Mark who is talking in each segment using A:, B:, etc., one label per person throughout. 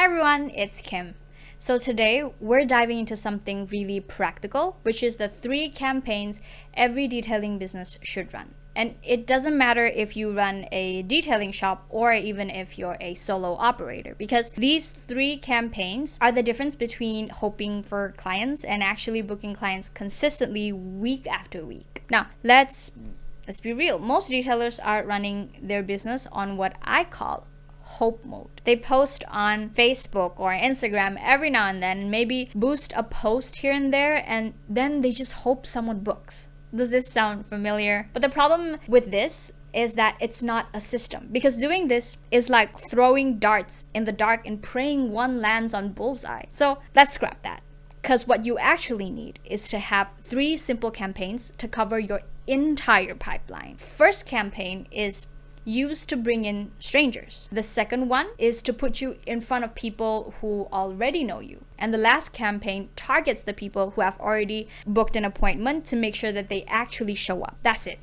A: Hi everyone, it's Kim. So today we're diving into something really practical, which is the 3 campaigns every detailing business should run. And it doesn't matter if you run a detailing shop or even if you're a solo operator, because these 3 campaigns are the difference between hoping for clients and actually booking clients consistently week after week. Now, let's be real. Most retailers are running their business on what I call hope mode. They post on Facebook or Instagram every now and then, maybe boost a post here and there, and then they just hope someone books. Does this sound familiar? But the problem with this is that it's not a system, because doing this is like throwing darts in the dark and praying one lands on bullseye. So let's scrap that, because what you actually need is to have 3 simple campaigns to cover your entire pipeline. First campaign is used to bring in strangers. The second one is to put you in front of people who already know you. And the last campaign targets the people who have already booked an appointment to make sure that they actually show up. That's it.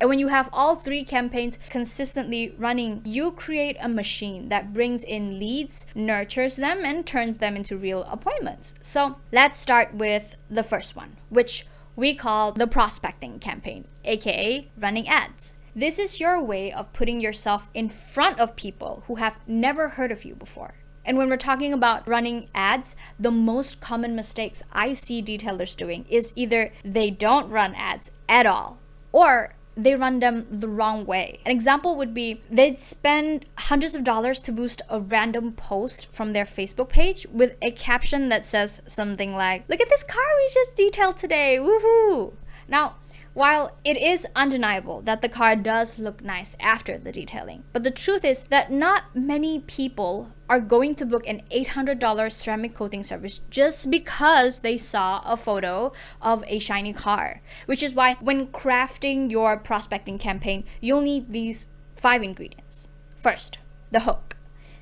A: And when you have all 3 campaigns consistently running, you create a machine that brings in leads, nurtures them, and turns them into real appointments. So let's start with the first one, which we call the prospecting campaign, aka running ads. This is your way of putting yourself in front of people who have never heard of you before. And when we're talking about running ads, the most common mistakes I see detailers doing is either they don't run ads at all, or they run them the wrong way. An example would be they'd spend hundreds of dollars to boost a random post from their Facebook page with a caption that says something like, "Look at this car we just detailed today, woohoo!" Now, while it is undeniable that the car does look nice after the detailing, but the truth is that not many people are going to book an $800 ceramic coating service just because they saw a photo of a shiny car. Which is why when crafting your prospecting campaign, you'll need these 5 ingredients. First, the hook.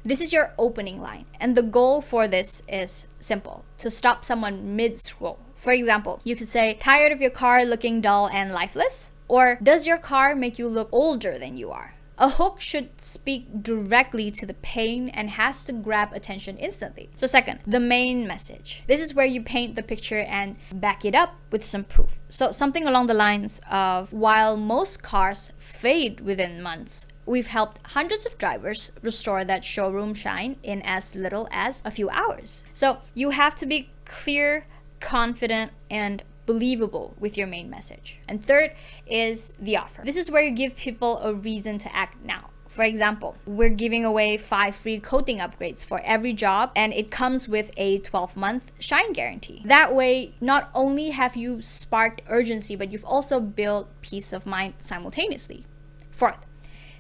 A: This is your opening line, and the goal for this is simple: to stop someone mid-scroll. For example, you could say, "Tired of your car looking dull and lifeless?" Or, "Does your car make you look older than you are?" A hook should speak directly to the pain and has to grab attention instantly. So second, the main message. This is where you paint the picture and back it up with some proof. So something along the lines of, while most cars fade within months, we've helped hundreds of drivers restore that showroom shine in as little as a few hours. So you have to be clear, confident, and believable with your main message. And third is the offer. This is where you give people a reason to act now. For example, we're giving away 5 free coating upgrades for every job, and it comes with a 12-month shine guarantee. That way, not only have you sparked urgency, but you've also built peace of mind simultaneously. Fourth,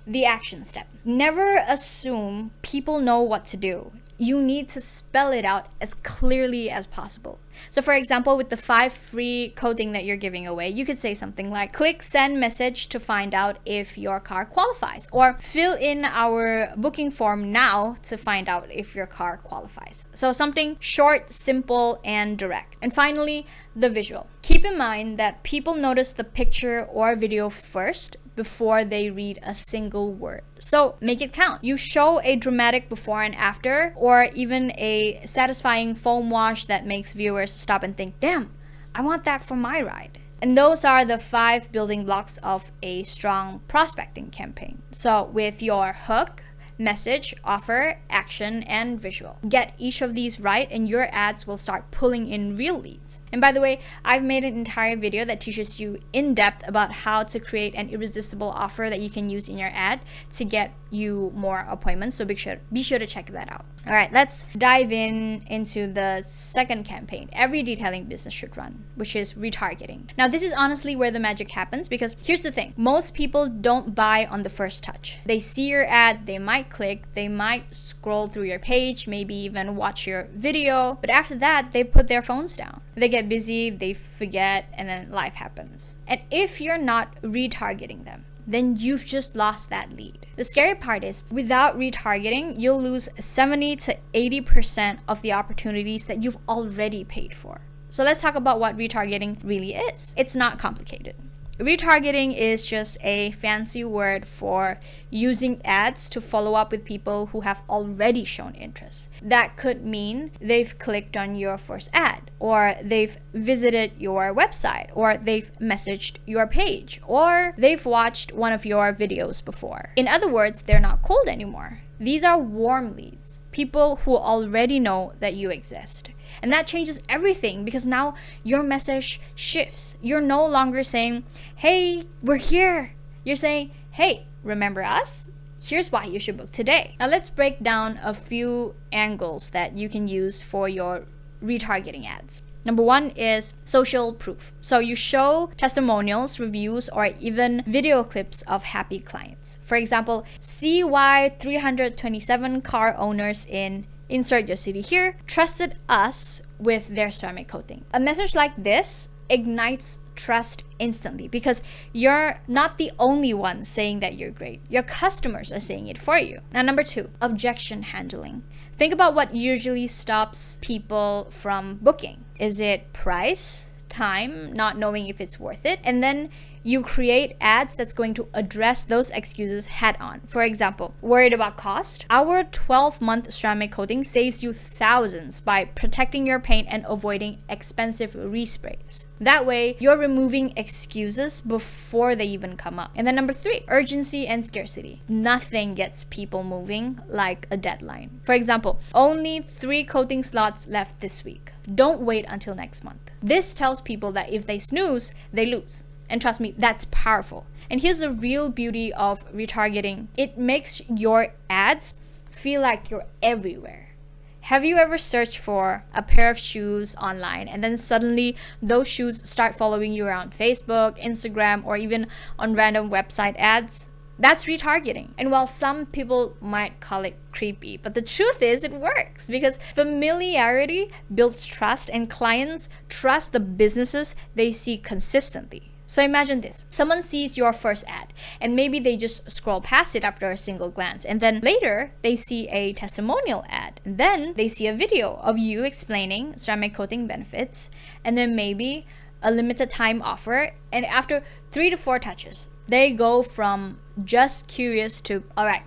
A: the action step. Never assume people know what to do. You need to spell it out as clearly as possible. So for example, with the 5 free coating that you're giving away, you could say something like, "Click send message to find out if your car qualifies," or "Fill in our booking form now to find out if your car qualifies." So something short, simple, and direct. And finally, the visual. Keep in mind that people notice the picture or video first before they read a single word. So make it count. You show a dramatic before and after, or even a satisfying foam wash that makes viewers stop and think, "Damn, I want that for my ride." And those are the 5 building blocks of a strong prospecting campaign. So with your hook, message, offer, action, and visual. Get each of these right and your ads will start pulling in real leads. And by the way, I've made an entire video that teaches you in depth about how to create an irresistible offer that you can use in your ad to get you more appointments. So be sure to check that out. All right, let's dive into the second campaign every detailing business should run, which is retargeting. Now, this is honestly where the magic happens, because here's the thing. Most people don't buy on the first touch. They see your ad, they might click, they might scroll through your page, maybe even watch your video, but after that, they put their phones down. They get busy, they forget, and then life happens. And if you're not retargeting them, then you've just lost that lead. The scary part is, without retargeting, you'll lose 70 to 80% of the opportunities that you've already paid for. So let's talk about what retargeting really is. It's not complicated. Retargeting is just a fancy word for using ads to follow up with people who have already shown interest. That could mean they've clicked on your first ad, or they've visited your website, or they've messaged your page, or they've watched one of your videos before. In other words, they're not cold anymore. These are warm leads, people who already know that you exist. And that changes everything because now your message shifts. You're no longer saying, hey, we're here. You're saying, hey, remember us? Here's why you should book today. Now let's break down a few angles that you can use for your retargeting ads. Number one is social proof. So you show testimonials, reviews, or even video clips of happy clients. For example, see why 327 car owners in insert your city here trusted us with their ceramic coating. A message like this ignites trust instantly because you're not the only one saying that you're great. Your customers are saying it for you. Now, number two, objection handling. Think about what usually stops people from booking. Is it price, time, not knowing if it's worth it? And then you create ads that's going to address those excuses head on. For example, worried about cost? Our 12-month ceramic coating saves you thousands by protecting your paint and avoiding expensive resprays. That way, you're removing excuses before they even come up. And then number three, urgency and scarcity. Nothing gets people moving like a deadline. For example, only 3 coating slots left this week. Don't wait until next month. This tells people that if they snooze, they lose. And trust me, that's powerful. And here's the real beauty of retargeting. It makes your ads feel like you're everywhere. Have you ever searched for a pair of shoes online and then suddenly those shoes start following you around Facebook, Instagram, or even on random website ads? That's retargeting. And while some people might call it creepy, but the truth is it works because familiarity builds trust and clients trust the businesses they see consistently. So imagine this. Someone sees your first ad and maybe they just scroll past it after a single glance. And then later they see a testimonial ad. And then they see a video of you explaining ceramic coating benefits. And then maybe a limited time offer. And after 3 to 4 touches, they go from just curious to, all right,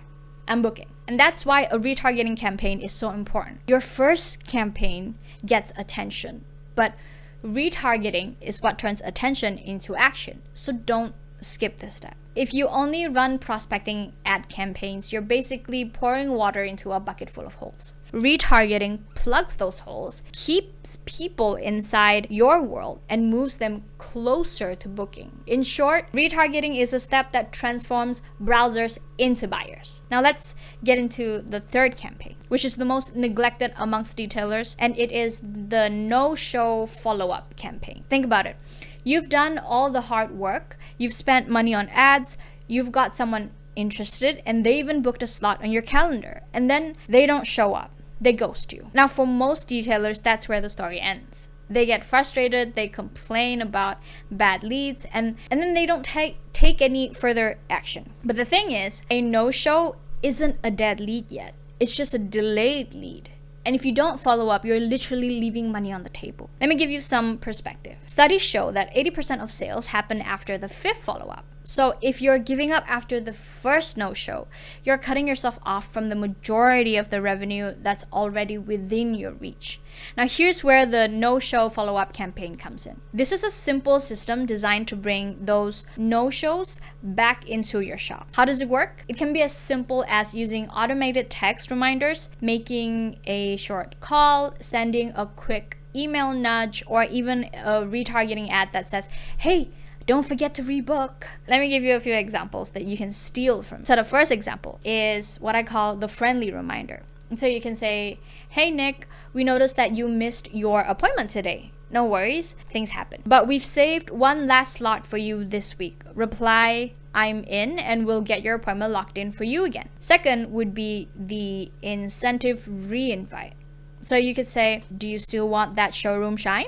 A: I'm booking. And that's why a retargeting campaign is so important. Your first campaign gets attention, but retargeting is what turns attention into action. So don't skip this step. If you only run prospecting ad campaigns, you're basically pouring water into a bucket full of holes. Retargeting plugs those holes, keeps people inside your world, and moves them closer to booking. In short, retargeting is a step that transforms browsers into buyers. Now let's get into the third campaign, which is the most neglected amongst retailers, and it is the no-show follow-up campaign. Think about it. You've done all the hard work, you've spent money on ads, you've got someone interested, and they even booked a slot on your calendar, and then they don't show up. They ghost you. Now, for most retailers, that's where the story ends. They get frustrated, they complain about bad leads, and then they don't take any further action. But the thing is, a no-show isn't a dead lead yet. It's just a delayed lead. And if you don't follow up, you're literally leaving money on the table. Let me give you some perspective. Studies show that 80% of sales happen after the 5th follow-up. So if you're giving up after the first no-show, you're cutting yourself off from the majority of the revenue that's already within your reach. Now here's where the no-show follow-up campaign comes in. This is a simple system designed to bring those no-shows back into your shop. How does it work? It can be as simple as using automated text reminders, making a short call, sending a quick email nudge, or even a retargeting ad that says, hey, don't forget to rebook. Let me give you a few examples that you can steal from. So the first example is what I call the friendly reminder. And so you can say, hey Nick, we noticed that you missed your appointment today. No worries, things happen. But we've saved one last slot for you this week. Reply, I'm in, and we'll get your appointment locked in for you again. Second would be the incentive re-invite. So you could say, do you still want that showroom shine?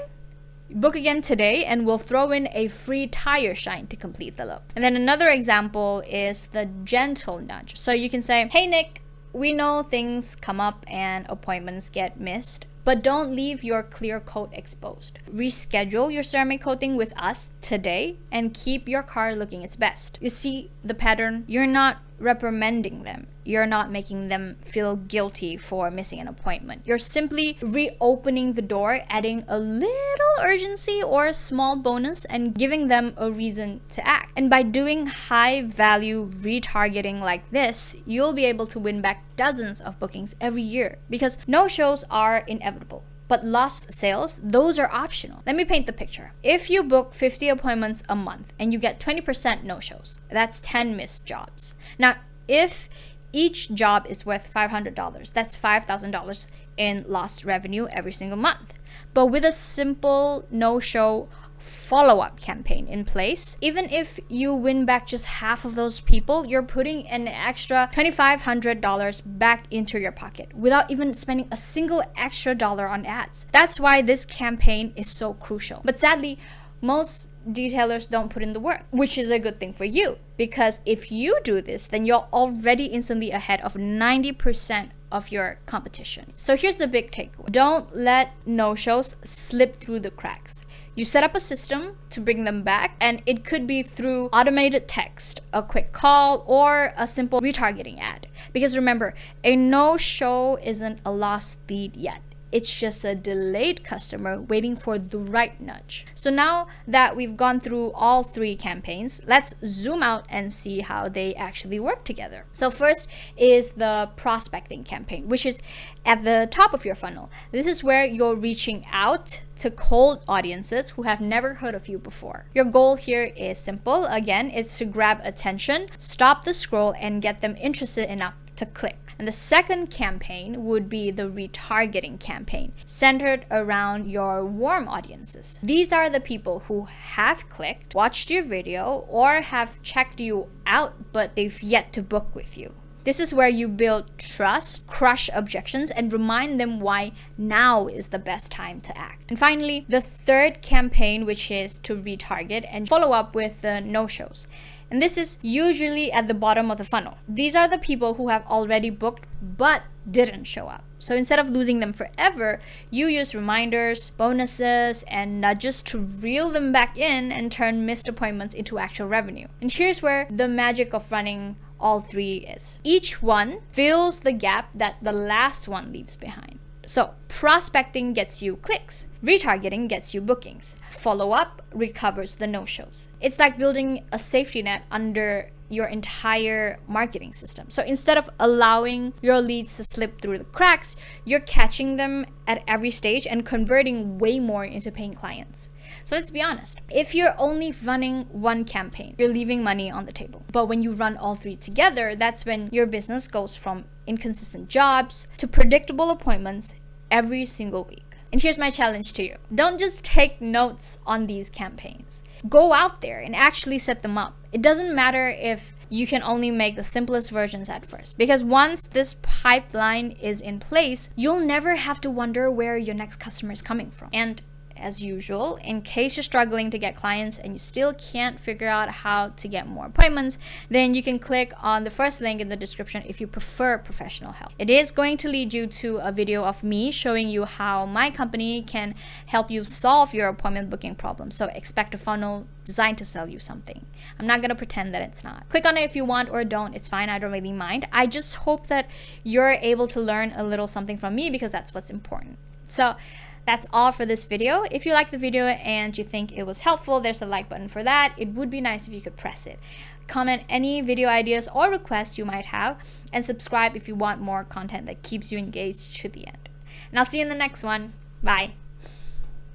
A: Book again today and we'll throw in a free tire shine to complete the look. And then another example is the gentle nudge. So you can say, hey Nick, we know things come up and appointments get missed, but don't leave your clear coat exposed. Reschedule your ceramic coating with us today and keep your car looking its best. You see the pattern? You're not reprimanding them. You're not making them feel guilty for missing an appointment. You're simply reopening the door, adding a little urgency or a small bonus, and giving them a reason to act. And by doing high value retargeting like this, you'll be able to win back dozens of bookings every year, because no-shows are inevitable. But lost sales, those are optional. Let me paint the picture. If you book 50 appointments a month and you get 20% no-shows, that's 10 missed jobs. Now, if each job is worth $500, that's $5,000 in lost revenue every single month. But with a simple no-show follow-up campaign in place, even if you win back just half of those people, you're putting an extra $2,500 back into your pocket without even spending a single extra dollar on ads. That's why this campaign is so crucial. But sadly, most detailers don't put in the work, which is a good thing for you, because if you do this, then you're already instantly ahead of 90% of your competition. So here's the big takeaway. Don't let no-shows slip through the cracks. You set up a system to bring them back, and it could be through automated text, a quick call, or a simple retargeting ad. Because remember, a no-show isn't a lost lead yet. It's just a delayed customer waiting for the right nudge. So now that we've gone through all three campaigns, let's zoom out and see how they actually work together. So first is the prospecting campaign, which is at the top of your funnel. This is where you're reaching out to cold audiences who have never heard of you before. Your goal here is simple. Again, it's to grab attention, stop the scroll, and get them interested enough to click. And the second campaign would be the retargeting campaign, centered around your warm audiences. These are the people who have clicked, watched your video, or have checked you out, but they've yet to book with you. This is where you build trust, crush objections, and remind them why now is the best time to act. And finally, the third campaign, which is to retarget and follow up with the no-shows. And this is usually at the bottom of the funnel. These are the people who have already booked but didn't show up. So instead of losing them forever, you use reminders, bonuses, and nudges to reel them back in and turn missed appointments into actual revenue. And here's where the magic of running all three is. Each one fills the gap that the last one leaves behind. So prospecting gets you clicks, retargeting gets you bookings, follow-up recovers the no-shows. It's like building a safety net under your entire marketing system. So instead of allowing your leads to slip through the cracks, you're catching them at every stage and converting way more into paying clients. So let's be honest, if you're only running one campaign, you're leaving money on the table. But when you run all three together, that's when your business goes from inconsistent jobs to predictable appointments every single week. And here's my challenge to you. Don't just take notes on these campaigns. Go out there and actually set them up. It doesn't matter if you can only make the simplest versions at first, because once this pipeline is in place, you'll never have to wonder where your next customer is coming from. And as usual, in case you're struggling to get clients and you still can't figure out how to get more appointments, then you can click on the first link in the description if you prefer professional help. It is going to lead you to a video of me showing you how my company can help you solve your appointment booking problem. So expect a funnel designed to sell you something. I'm not going to pretend that it's not. Click on it if you want or don't. It's fine. I don't really mind. I just hope that you're able to learn a little something from me, because that's what's important. So that's all for this video. If you like the video and you think it was helpful, there's a like button for that. It would be nice if you could press it. Comment any video ideas or requests you might have, and subscribe if you want more content that keeps you engaged to the end. And I'll see you in the next one. Bye.